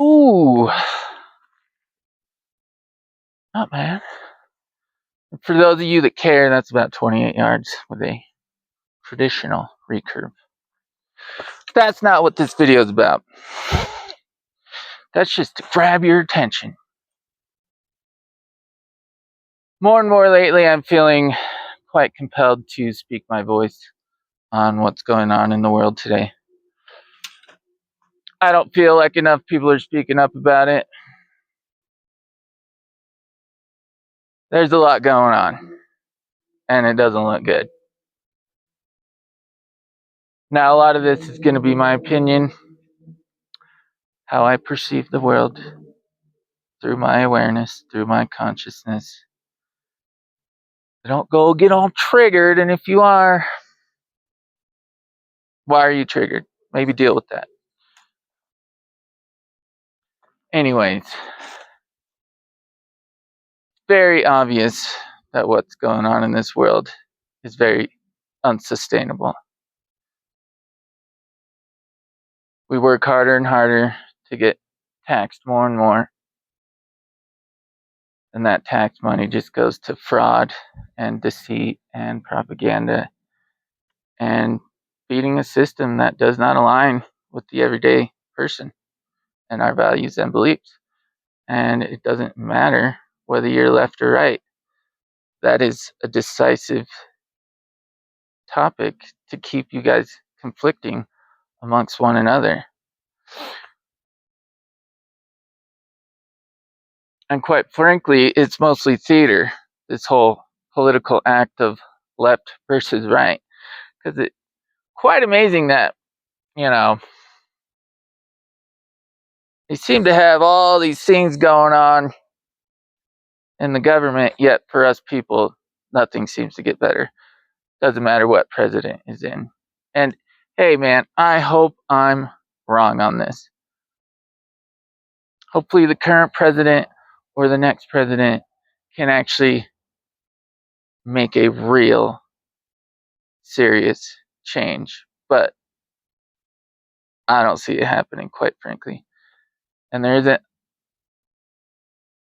Ooh, not bad. For those of you that care, that's about 28 yards with a traditional recurve. That's not what this video is about. That's just to grab your attention. More and more lately, I'm feeling quite compelled to speak my voice on what's going on in the world today. I don't feel like enough people are speaking up about it. There's a lot going on, and it doesn't look good. Now, a lot of this is going to be my opinion, how I perceive the world through my awareness, through my consciousness. Don't go get all triggered, and if you are, why are you triggered? Maybe deal with that. Anyways, very obvious that what's going on in this world is very unsustainable. We work harder and harder to get taxed more and more, and that tax money just goes to fraud and deceit and propaganda and feeding a system that does not align with the everyday person and our values and beliefs. And it doesn't matter whether you're left or right. That is a decisive topic to keep you guys conflicting amongst one another. And quite frankly, it's mostly theater, this whole political act of left versus right. Because it's quite amazing that, they seem to have all these things going on in the government, yet for us people, nothing seems to get better. Doesn't matter what president is in. And hey, man, I hope I'm wrong on this. Hopefully the current president or the next president can actually make a real serious change. But I don't see it happening, quite frankly. And there isn't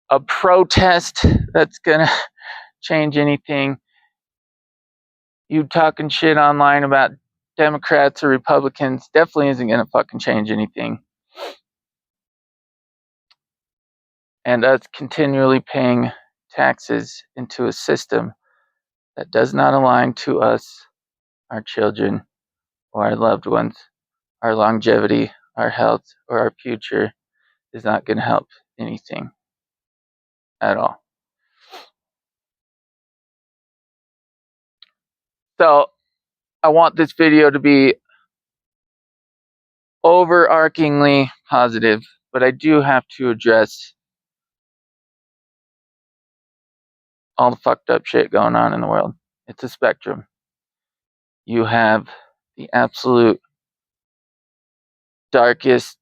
a protest that's going to change anything. You talking shit online about Democrats or Republicans definitely isn't going to fucking change anything. And us continually paying taxes into a system that does not align to us, our children, or our loved ones, our longevity, our health, or our future is not going to help anything at all. So I want this video to be overarchingly positive, but I do have to address all the fucked up shit going on in the world. It's a spectrum. You have the absolute darkest,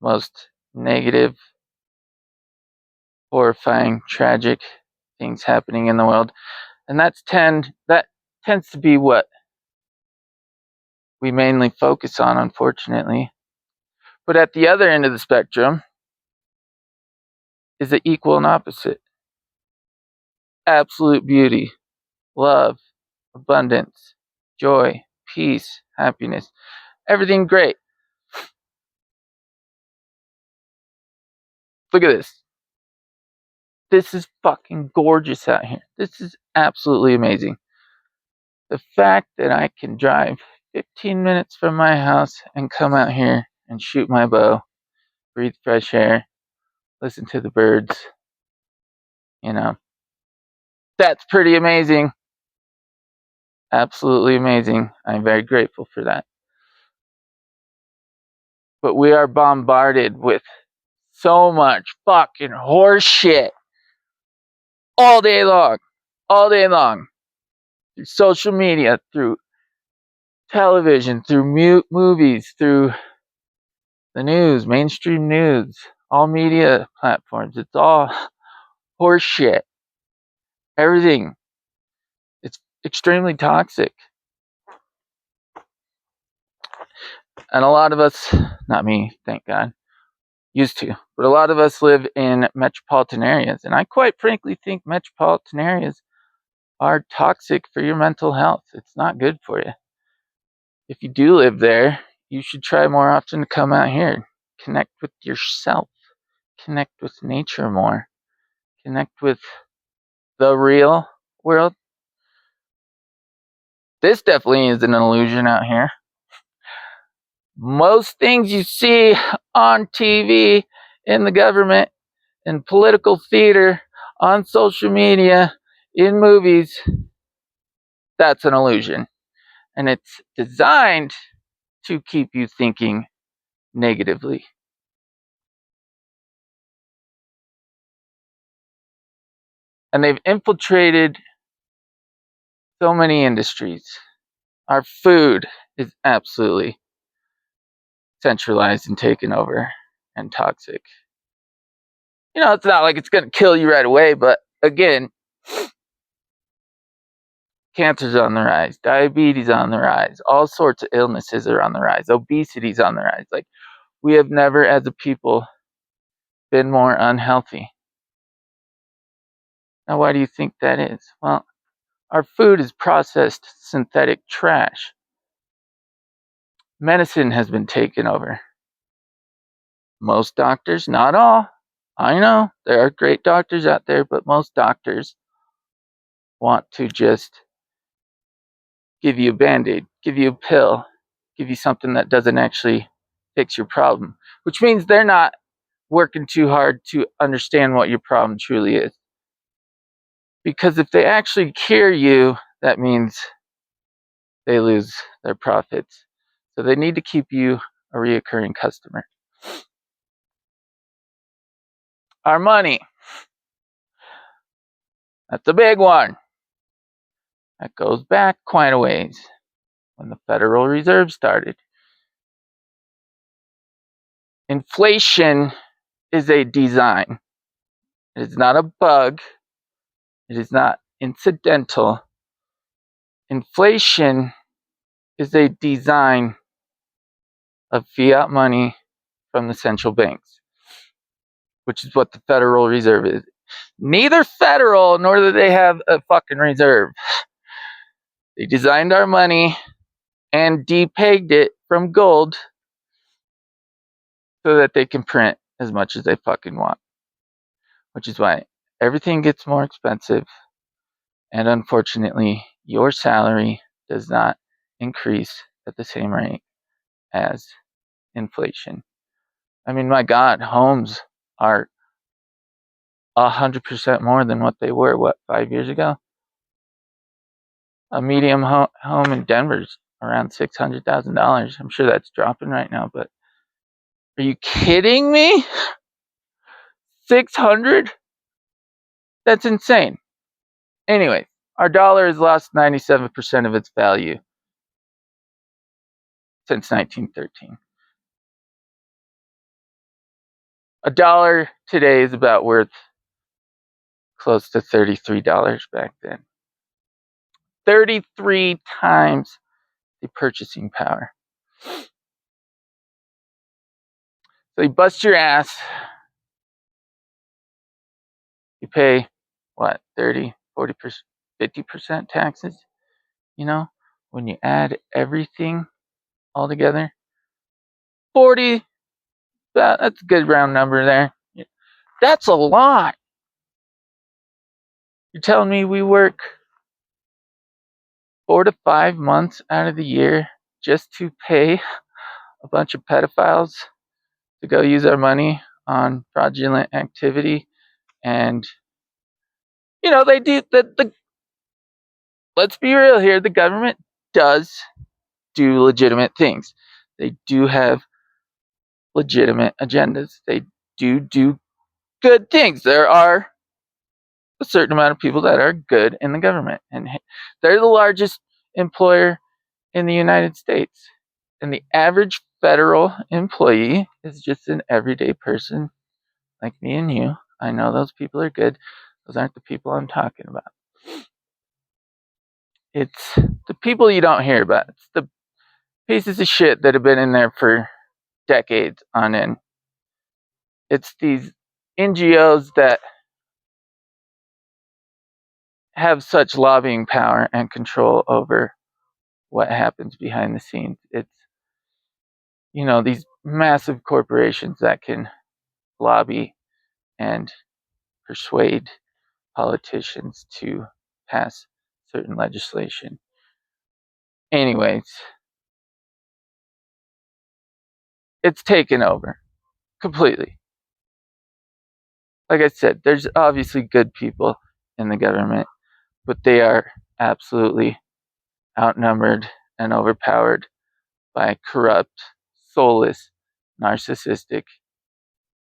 most negative, horrifying, tragic things happening in the world. And that tends to be what we mainly focus on, unfortunately. But at the other end of the spectrum is the equal and opposite. Absolute beauty, love, abundance, joy, peace, happiness. Everything great. Look at this. This is fucking gorgeous out here. This is absolutely amazing. The fact that I can drive 15 minutes from my house and come out here and shoot my bow, breathe fresh air, listen to the birds, that's pretty amazing. Absolutely amazing. I'm very grateful for that. But we are bombarded with so much fucking horse shit all day long. Through social media, through television, through movies, through the news, mainstream news, all media platforms. It's all horse shit. Everything. It's extremely toxic. And a lot of us, not me, thank God, used to, but a lot of us live in metropolitan areas. And I quite frankly think metropolitan areas are toxic for your mental health. It's not good for you. If you do live there, you should try more often to come out here, connect with yourself, connect with nature more, connect with the real world. This definitely is an illusion out here. Most things you see on TV, in the government, in political theater, on social media, in movies, that's an illusion. And it's designed to keep you thinking negatively. And they've infiltrated so many industries. Our food is absolutely centralized and taken over and toxic. It's not like it's going to kill you right away, but again, cancer's on the rise, diabetes on the rise, all sorts of illnesses are on the rise, obesity's on the rise. Like, we have never as a people been more unhealthy. Now, why do you think that is? Well, our food is processed synthetic trash. Medicine has been taken over. Most doctors, not all, I know there are great doctors out there, but most doctors want to just give you a Band-Aid, give you a pill, give you something that doesn't actually fix your problem, which means they're not working too hard to understand what your problem truly is. Because if they actually cure you, that means they lose their profits. So they need to keep you a reoccurring customer. Our money. That's a big one. That goes back quite a ways when the Federal Reserve started. Inflation is a design. It is not a bug. It is not incidental. Inflation is a design of fiat money from the central banks, which is what the Federal Reserve is. Neither federal nor do they have a fucking reserve. They designed our money and depegged it from gold so that they can print as much as they fucking want. Which is why everything gets more expensive, and unfortunately, your salary does not increase at the same rate as inflation. I mean, my God, homes are 100% more than what they were, 5 years ago? A medium home in Denver's around $600,000. I'm sure that's dropping right now, but are you kidding me? 600? That's insane. Anyway, our dollar has lost 97% of its value since 1913. A dollar today is about worth close to $33 back then. 33 times the purchasing power. So you bust your ass, you pay, 30, 40%, 50% taxes? When you add everything all together, 40, that's a good round number there. That's a lot. You're telling me we work 4 to 5 months out of the year just to pay a bunch of pedophiles to go use our money on fraudulent activity? And they do let's be real here, the government does do legitimate things. They do have legitimate agendas. They do good things. There are a certain amount of people that are good in the government, and they're the largest employer in the United States. And the average federal employee is just an everyday person like me and you. I know those people are good. Those aren't the people I'm talking about. It's the people you don't hear about. It's pieces of shit that have been in there for decades on end. It's these NGOs that have such lobbying power and control over what happens behind the scenes. It's, these massive corporations that can lobby and persuade politicians to pass certain legislation. Anyways, it's taken over completely. Like I said, there's obviously good people in the government, but they are absolutely outnumbered and overpowered by corrupt, soulless, narcissistic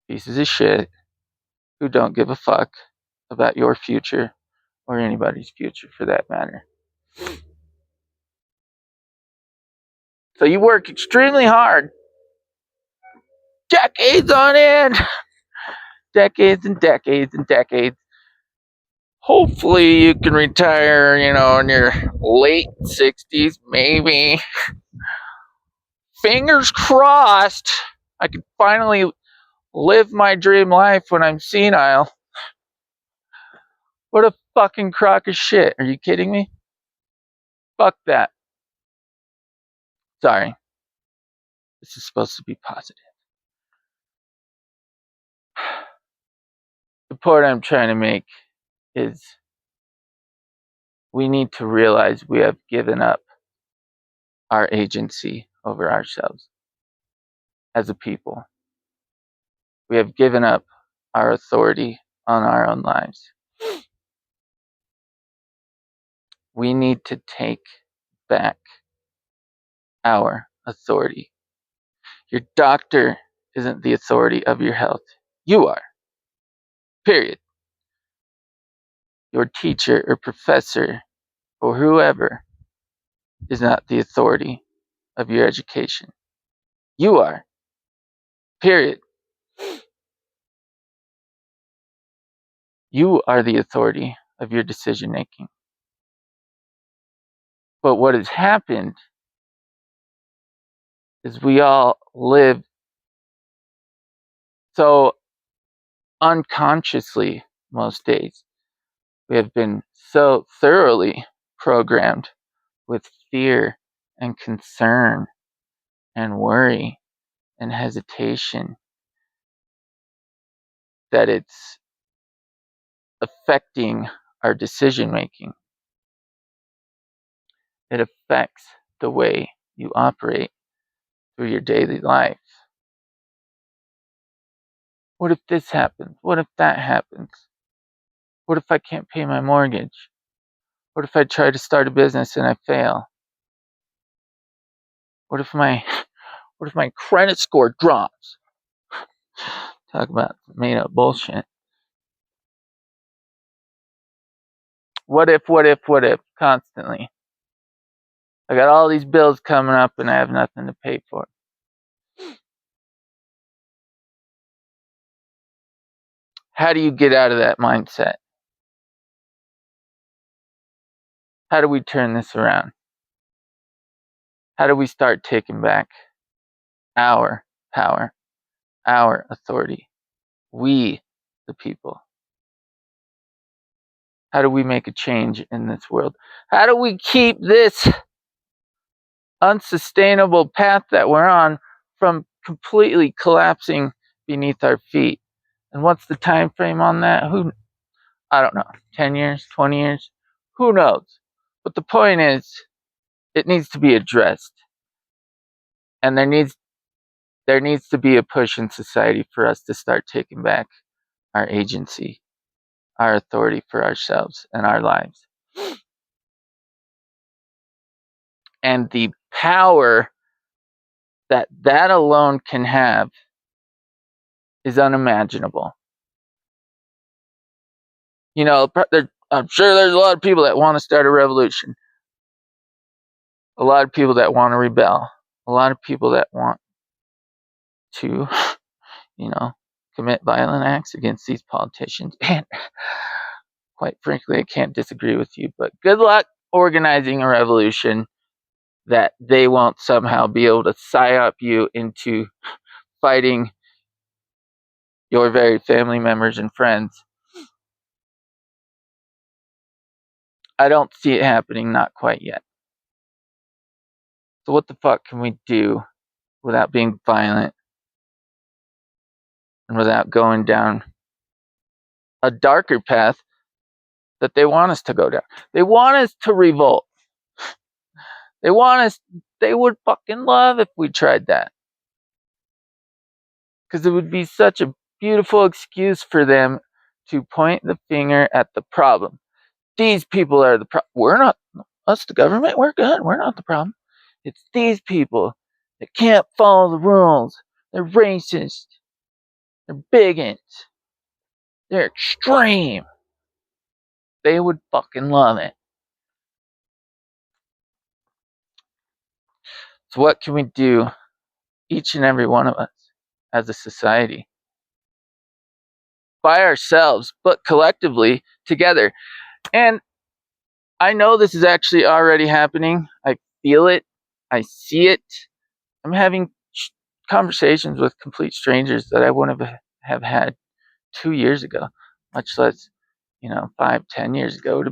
pieces of shit who don't give a fuck about your future or anybody's future for that matter. So you work extremely hard, decades on end, decades and decades and decades. Hopefully you can retire, in your late 60s, maybe. Fingers crossed I can finally live my dream life when I'm senile. What a fucking crock of shit. Are you kidding me? Fuck that. Sorry. This is supposed to be positive. The point I'm trying to make is we need to realize we have given up our agency over ourselves as a people. We have given up our authority on our own lives. We need to take back our authority. Your doctor isn't the authority of your health. You are. Period. Your teacher or professor or whoever is not the authority of your education. You are. Period. You are the authority of your decision making. But what has happened is we all live so unconsciously most days. We have been so thoroughly programmed with fear and concern and worry and hesitation that it's affecting our decision making. It affects the way you operate through your daily life. What if this happens? What if that happens? What if I can't pay my mortgage? What if I try to start a business and I fail? What if my credit score drops? Talk about made up bullshit. What if, constantly. I got all these bills coming up and I have nothing to pay for. How do you get out of that mindset? How do we turn this around? How do we start taking back our power, our authority? We, the people. How do we make a change in this world? How do we keep this unsustainable path that we're on from completely collapsing beneath our feet? And what's the time frame on that? I don't know. 10 years, 20 years? Who knows? But the point is, it needs to be addressed. And there needs to be a push in society for us to start taking back our agency, our authority for ourselves and our lives. And the power that alone can have is unimaginable. I'm sure there's a lot of people that want to start a revolution. A lot of people that want to rebel. A lot of people that want to, commit violent acts against these politicians. And quite frankly, I can't disagree with you, but good luck organizing a revolution that they won't somehow be able to psyop you into fighting your very family members and friends. I don't see it happening, not quite yet. So what the fuck can we do without being violent and without going down a darker path that they want us to go down? They want us to revolt. They would fucking love if we tried that. Because it would be such a beautiful excuse for them to point the finger at the problem. These people are the problem. We're not, us, the government, we're good. We're not the problem. It's these people that can't follow the rules. They're racist. They're bigots. They're extreme. They would fucking love it. So what can we do, each and every one of us, as a society? By ourselves, but collectively, together. And I know this is actually already happening. I feel it. I see it. I'm having conversations with complete strangers that I wouldn't have had 2 years ago, much less, 5-10 years ago.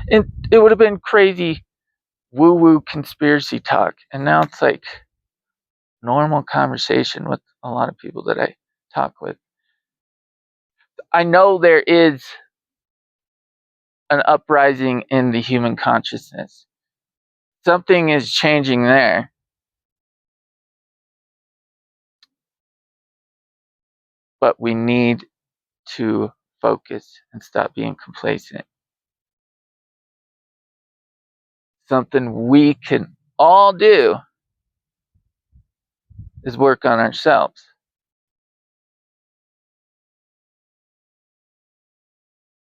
It would have been crazy woo-woo conspiracy talk. And now it's like normal conversation with a lot of people that I talk with. I know there is an uprising in the human consciousness. Something is changing there. But we need to focus and stop being complacent. Something we can all do is work on ourselves.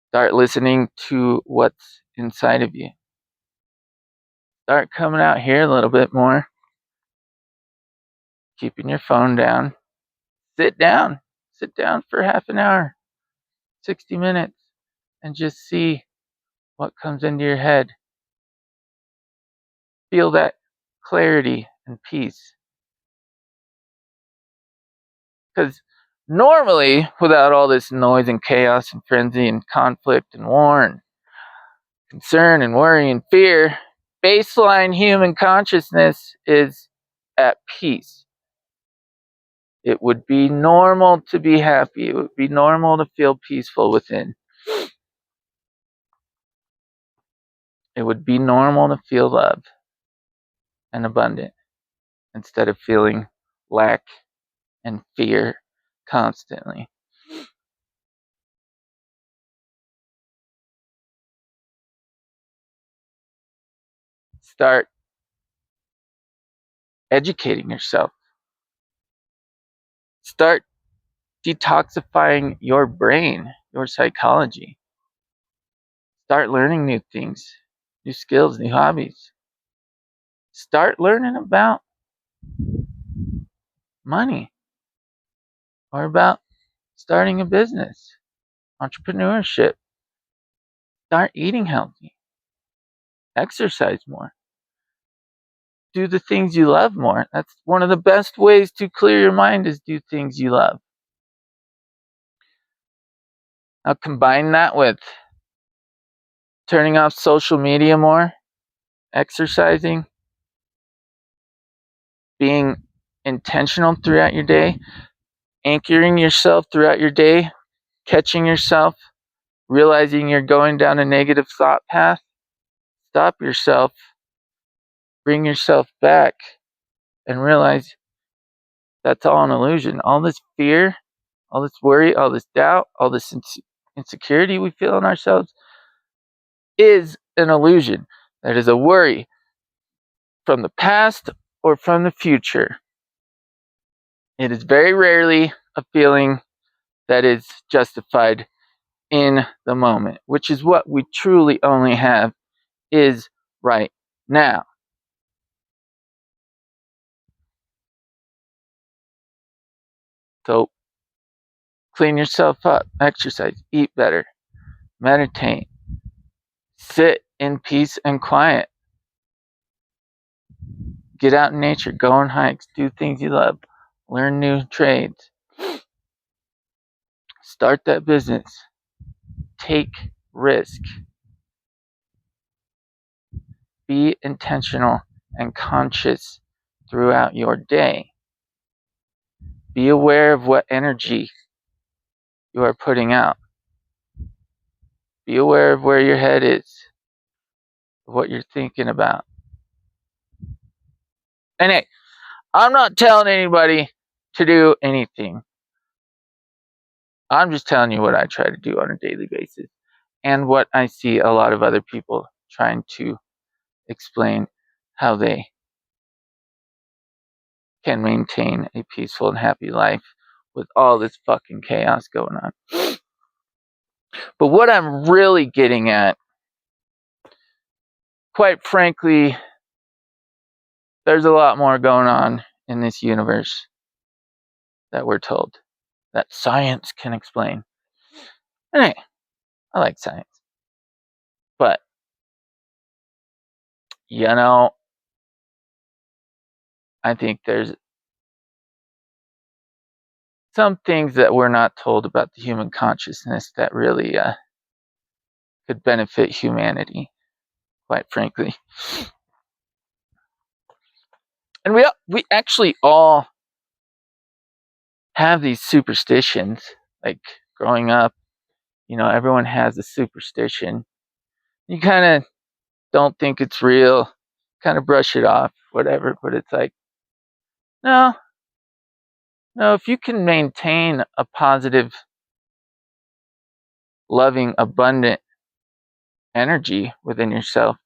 Start listening to what's inside of you. Start coming out here a little bit more. Keeping your phone down. Sit down. Sit down for half an hour, 60 minutes, and just see what comes into your head. Feel that clarity and peace. Because normally, without all this noise and chaos and frenzy and conflict and war and concern and worry and fear, baseline human consciousness is at peace. It would be normal to be happy. It would be normal to feel peaceful within. It would be normal to feel love and abundant instead of feeling lack and fear constantly. Start educating yourself. Start detoxifying your brain, your psychology. Start learning new things, new skills, new hobbies. Start learning about money or about starting a business, entrepreneurship. Start eating healthy. Exercise more. Do the things you love more. That's one of the best ways to clear your mind, is do things you love. Now combine that with turning off social media more, exercising, being intentional throughout your day, anchoring yourself throughout your day, catching yourself, realizing you're going down a negative thought path. Stop yourself, bring yourself back, and realize that's all an illusion. All this fear, all this worry, all this doubt, all this insecurity we feel in ourselves is an illusion. That is a worry from the past or from the future. It is very rarely a feeling that is justified in the moment, which is what we truly only have is right now. So clean yourself up, exercise, eat better, meditate, sit in peace and quiet. Get out in nature, go on hikes, do things you love, learn new trades, start that business, take risk, be intentional and conscious throughout your day. Be aware of what energy you are putting out. Be aware of where your head is, what you're thinking about. And hey, I'm not telling anybody to do anything. I'm just telling you what I try to do on a daily basis and what I see a lot of other people trying to explain how they can maintain a peaceful and happy life with all this fucking chaos going on. But what I'm really getting at, quite frankly, there's a lot more going on in this universe that we're told that science can explain. And hey, I like science. But, I think there's some things that we're not told about the human consciousness that really could benefit humanity, quite frankly. And we actually all have these superstitions. Like growing up, everyone has a superstition. You kind of don't think it's real, kind of brush it off, whatever. But it's like, no, if you can maintain a positive, loving, abundant energy within yourself,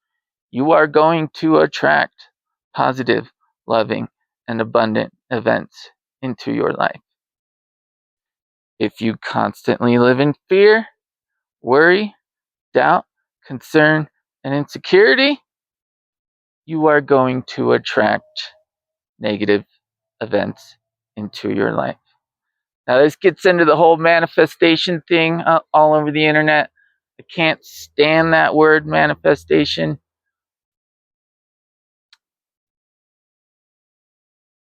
you are going to attract positive, loving, and abundant events into your life. If you constantly live in fear, worry, doubt, concern, and insecurity, you are going to attract negative events into your life. Now, this gets into the whole manifestation thing all over the internet. I can't stand that word, manifestation.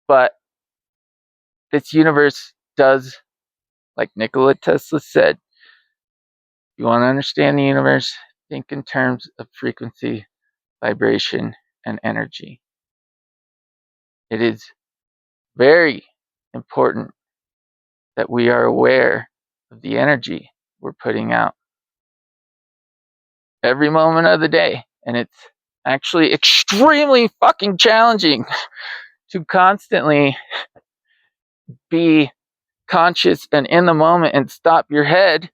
But this universe does, like Nikola Tesla said, if you want to understand the universe, think in terms of frequency, vibration, and energy. It is very important that we are aware of the energy we're putting out every moment of the day. And it's actually extremely fucking challenging to constantly be conscious and in the moment and stop your head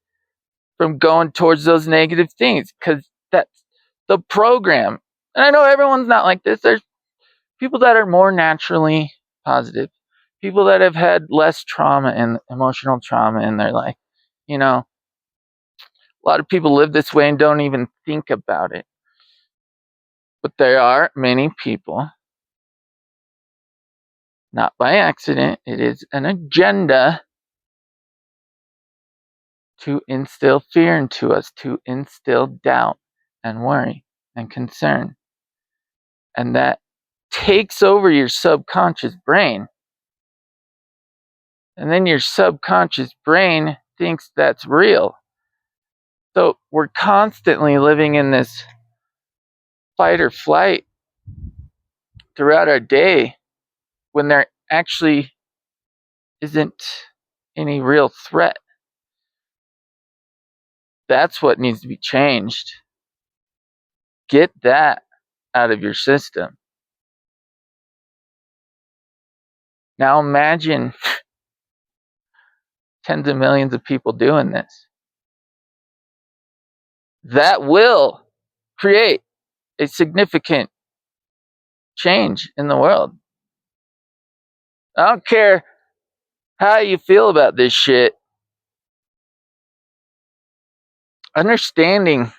from going towards those negative things, because that's the program. And I know everyone's not like this. There's people that are more naturally positive, people that have had less trauma and emotional trauma in their life. A lot of people live this way and don't even think about it. But there are many people, not by accident, it is an agenda to instill fear into us, to instill doubt and worry and concern. And that takes over your subconscious brain. And then your subconscious brain thinks that's real. So we're constantly living in this fight or flight throughout our day when there actually isn't any real threat. That's what needs to be changed. Get that out of your system. Now imagine tens of millions of people doing this. That will create a significant change in the world. I don't care how you feel about this shit. Understanding,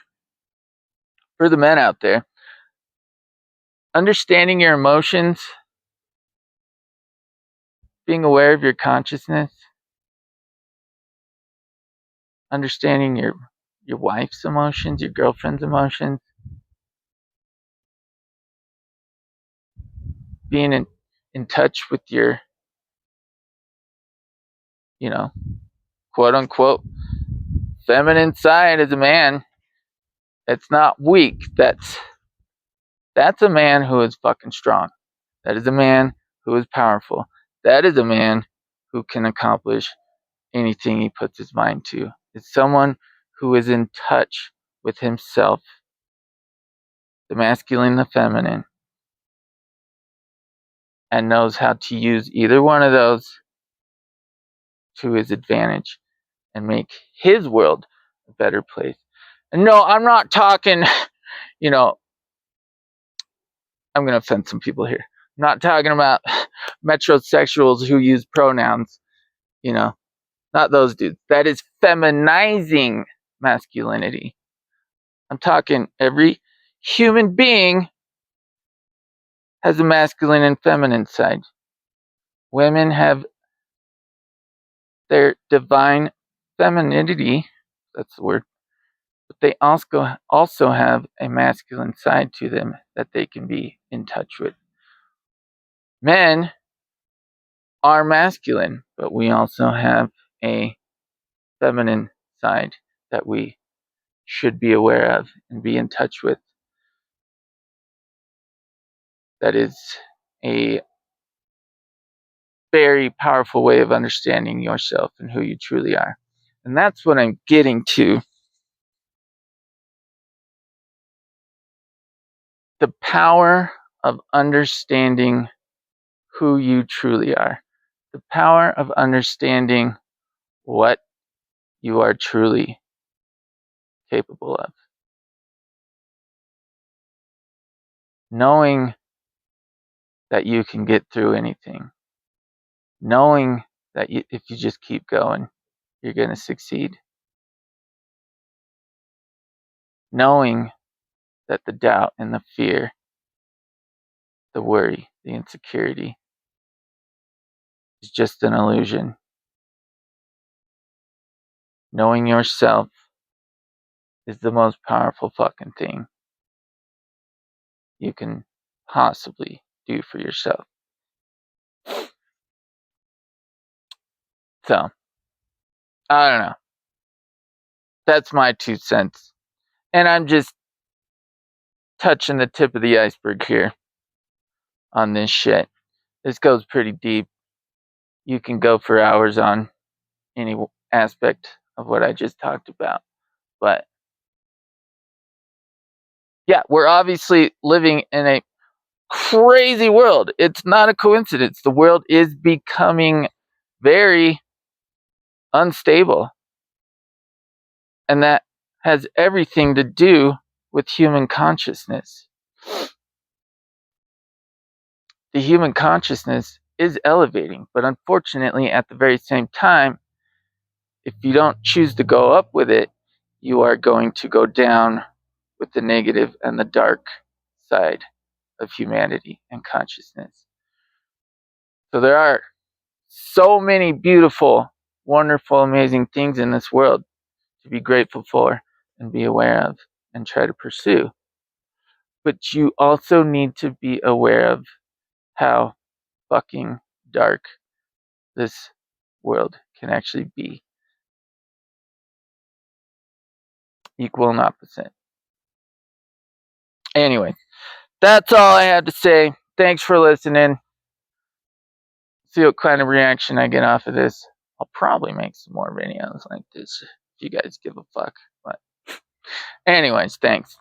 for the men out there, understanding your emotions, being aware of your consciousness, understanding your wife's emotions, your girlfriend's emotions, being in touch with your, quote unquote, feminine side as a man. That's not weak. That's a man who is fucking strong. That is a man who is powerful. That is a man who can accomplish anything he puts his mind to. It's someone who is in touch with himself, the masculine, the feminine, and knows how to use either one of those to his advantage and make his world a better place. And no, I'm not talking, I'm going to offend some people here. I'm not talking about metrosexuals who use pronouns, not those dudes. That is feminizing masculinity. I'm talking every human being has a masculine and feminine side. Women have their divine femininity, that's the word, but they also have a masculine side to them that they can be in touch with. Men are masculine, but we also have a feminine side that we should be aware of and be in touch with. That is a very powerful way of understanding yourself and who you truly are. And that's what I'm getting to. The power of understanding who you truly are. The power of understanding what you are truly capable of. Knowing that you can get through anything. Knowing that if you just keep going, you're going to succeed. Knowing that the doubt and the fear, the worry, the insecurity is just an illusion. Knowing yourself is the most powerful fucking thing you can possibly do for yourself. So, I don't know. That's my 2 cents. And I'm just touching the tip of the iceberg here on this shit. This goes pretty deep. You can go for hours on any aspect of what I just talked about. But yeah, we're obviously living in a crazy world. It's not a coincidence. The world is becoming very unstable. And that has everything to do with human consciousness. The human consciousness is elevating, but unfortunately, at the very same time, if you don't choose to go up with it, you are going to go down with the negative and the dark side of humanity and consciousness. So there are so many beautiful, wonderful, amazing things in this world to be grateful for and be aware of and try to pursue. But you also need to be aware of how fucking dark this world can actually be. Equal and opposite. Anyway, that's all I had to say. Thanks for listening. See what kind of reaction I get off of this. I'll probably make some more videos like this if you guys give a fuck. But anyways, thanks.